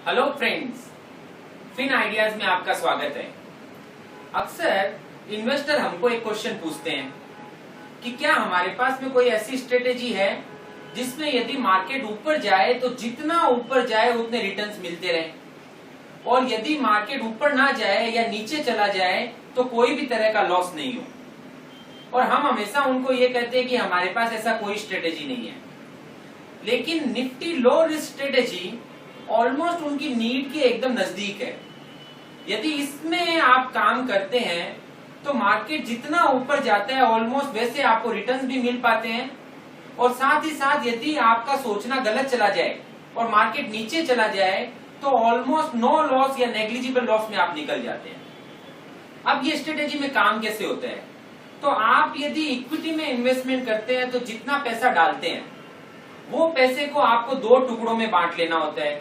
Hello friends, fin ideas में आपका स्वागत है। अक्सर इन्वेस्टर हमको एक क्वेश्चन पूछते हैं कि क्या हमारे पास में कोई ऐसी स्ट्रेटेजी है जिसमें यदि मार्केट ऊपर जाए तो जितना ऊपर जाए उतने रिटर्न्स मिलते रहे, और यदि मार्केट ऊपर ना जाए या नीचे चला जाए तो कोई भी तरह का लॉस नहीं हो। और हम हमेशा उनको ये कहते हैं कि हमारे पास ऐसा कोई स्ट्रेटेजी नहीं है। लेकिन Nifty low risk strategy almost उनकी नीड के एकदम नजदीक है। यदि इसमें आप काम करते हैं तो मार्केट जितना ऊपर जाता है ऑलमोस्ट वैसे आपको रिटर्न्स भी मिल पाते हैं, और साथ ही साथ यदि आपका सोचना गलत चला जाए और मार्केट नीचे चला जाए तो ऑलमोस्ट नो लॉस या नेग्लिजिबल लॉस में आप निकल जाते हैं। अब ये स्ट्रेटेजी में काम कैसे होता है? तो आप यदि इक्विटी में इन्वेस्टमेंट करते हैं तो जितना पैसा डालते हैं वो पैसे को आपको दो टुकड़ों में बांट लेना होता है।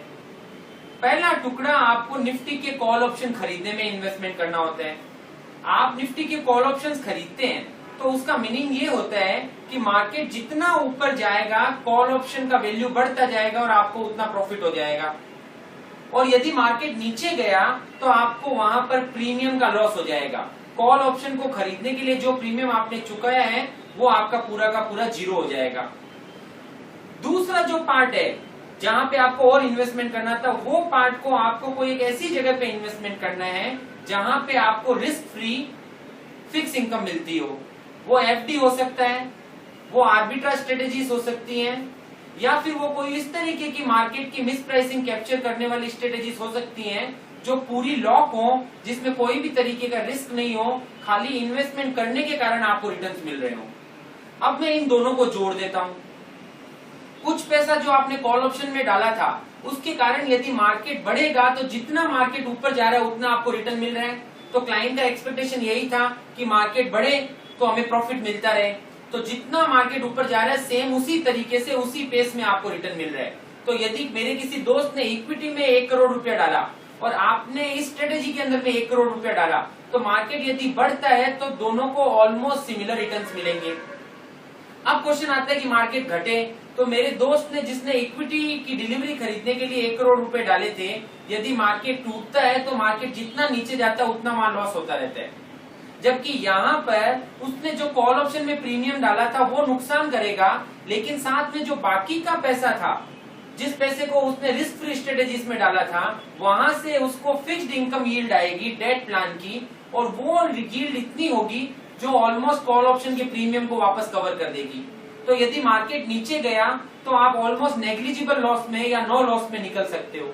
पहला टुकड़ा आपको निफ्टी के कॉल ऑप्शन खरीदने में इन्वेस्टमेंट करना होता है। आप निफ्टी के कॉल ऑप्शंस खरीदते हैं तो उसका मीनिंग ये होता है कि मार्केट जितना ऊपर जाएगा कॉल ऑप्शन का वैल्यू बढ़ता जाएगा और आपको उतना प्रॉफिट हो जाएगा, और यदि मार्केट नीचे गया तो आपको वहां पर प्रीमियम का लॉस हो जाएगा। कॉल ऑप्शन को खरीदने के लिए जो प्रीमियम आपने चुकाया है वो आपका पूरा का पूरा जीरो हो जाएगा। दूसरा जो पार्ट है जहां पे आपको और इन्वेस्टमेंट करना था, वो पार्ट को आपको कोई एक ऐसी जगह पे इन्वेस्टमेंट करना है जहां पे आपको रिस्क फ्री फिक्स इनकम मिलती हो। वो एफडी हो सकता है, वो आर्बिट्राज स्ट्रेटेजीज हो सकती हैं, या फिर वो कोई इस तरीके की मार्केट की मिस प्राइसिंग कैप्चर करने वाली स्ट्रेटेजीज हो सकती हैं जो पूरी लॉक हो, जिसमें कोई भी तरीके का रिस्क नहीं हो, खाली इन्वेस्टमेंट करने के कारण आपको रिटर्न्स मिल रहे हो। अब मैं इन दोनों को जोड़ देता हूं। कुछ पैसा जो आपने कॉल ऑप्शन में डाला था उसके कारण यदि मार्केट बढ़ेगा तो जितना मार्केट ऊपर जा रहा है उतना आपको रिटर्न मिल रहा है। तो क्लाइंट का एक्सपेक्टेशन यही था कि मार्केट बढ़े तो हमें प्रॉफिट मिलता रहे, तो जितना मार्केट ऊपर जा रहा है सेम उसी तरीके से उसी पेस में आपको रिटर्न मिल रहा है। तो यदि मेरे किसी दोस्त ने इक्विटी में 1 करोड़ रुपया डाला और आपने इस स्ट्रेटेजी के अंदर में 1 करोड़ रुपया डाला, तो मार्केट यदि बढ़ता है तो दोनों को ऑलमोस्ट सिमिलर रिटर्न्स मिलेंगे। अब क्वेश्चन आता है कि मार्केट घटे, तो मेरे दोस्त ने जिसने इक्विटी की डिलीवरी खरीदने के लिए 1 करोड़ रुपए डाले थे, यदि मार्केट टूटता है तो मार्केट जितना नीचे जाता है उतना वहां लॉस होता रहता है। जबकि यहाँ पर उसने जो कॉल ऑप्शन में प्रीमियम डाला था वो नुकसान करेगा, लेकिन साथ में जो बाकी का पैसा था, जिस पैसे को उसने रिस्क फ्री स्ट्रेटेजीज में डाला था, वहां से उसको फिक्स्ड इनकम यील्ड आएगी डेट प्लान की, और वो यील्ड इतनी होगी जो ऑलमोस्ट कॉल ऑप्शन के प्रीमियम को वापस कवर कर देगी। तो यदि मार्केट नीचे गया तो आप ऑलमोस्ट नेग्लिजिबल लॉस में या नो लॉस में निकल सकते हो।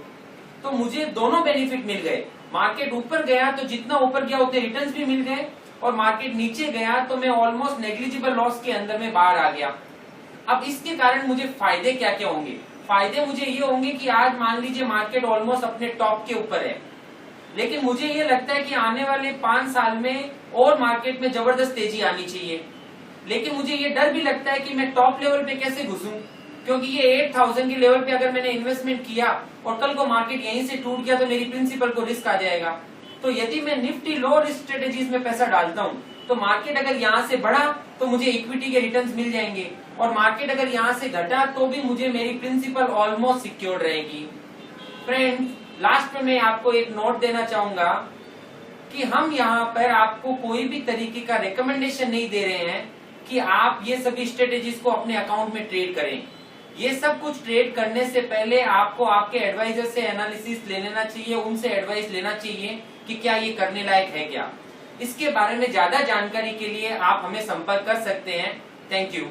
तो मुझे दोनों बेनिफिट मिल गए। मार्केट ऊपर गया तो जितना ऊपर गया उतने रिटर्न्स भी मिल गए, और मार्केट नीचे गया तो मैं ऑलमोस्ट नेग्लिजिबल लॉस के अंदर में बाहर आ गया। अब इसके कारण मुझे फायदे क्या क्या होंगे? फायदे मुझे ये होंगे कि आज मान लीजिए मार्केट ऑलमोस्ट अपने टॉप के ऊपर है, लेकिन मुझे ये लगता है कि आने वाले 5 साल में और मार्केट में जबरदस्त तेजी आनी चाहिए। लेकिन मुझे ये डर भी लगता है कि मैं टॉप लेवल पे कैसे घुसूं, क्योंकि ये 8000 के लेवल पे अगर मैंने इन्वेस्टमेंट किया और कल को मार्केट यहीं से टूट गया तो मेरी प्रिंसिपल को रिस्क आ जाएगा। तो यदि मैं निफ्टी लो रिस्क स्ट्रेटेजीज में पैसा डालता हूं तो मार्केट अगर यहाँ से बढ़ा तो मुझे इक्विटी के रिटर्न्स मिल जाएंगे, और मार्केट अगर यहाँ से घटा तो भी मुझे मेरी प्रिंसिपल ऑलमोस्ट सिक्योर्ड रहेगी। फ्रेंड्स, लास्ट में मैं आपको एक नोट देना चाहूंगा कि हम यहाँ पर आपको कोई भी तरीके का रिकमेंडेशन नहीं दे रहे हैं कि आप ये सभी स्ट्रेटेजीज को अपने अकाउंट में ट्रेड करें। ये सब कुछ ट्रेड करने से पहले आपको आपके एडवाइजर से एनालिसिस ले लेना चाहिए, उनसे एडवाइस लेना चाहिए कि क्या ये करने लायक है क्या। इसके बारे में ज्यादा जानकारी के लिए आप हमें संपर्क कर सकते हैं। Thank you.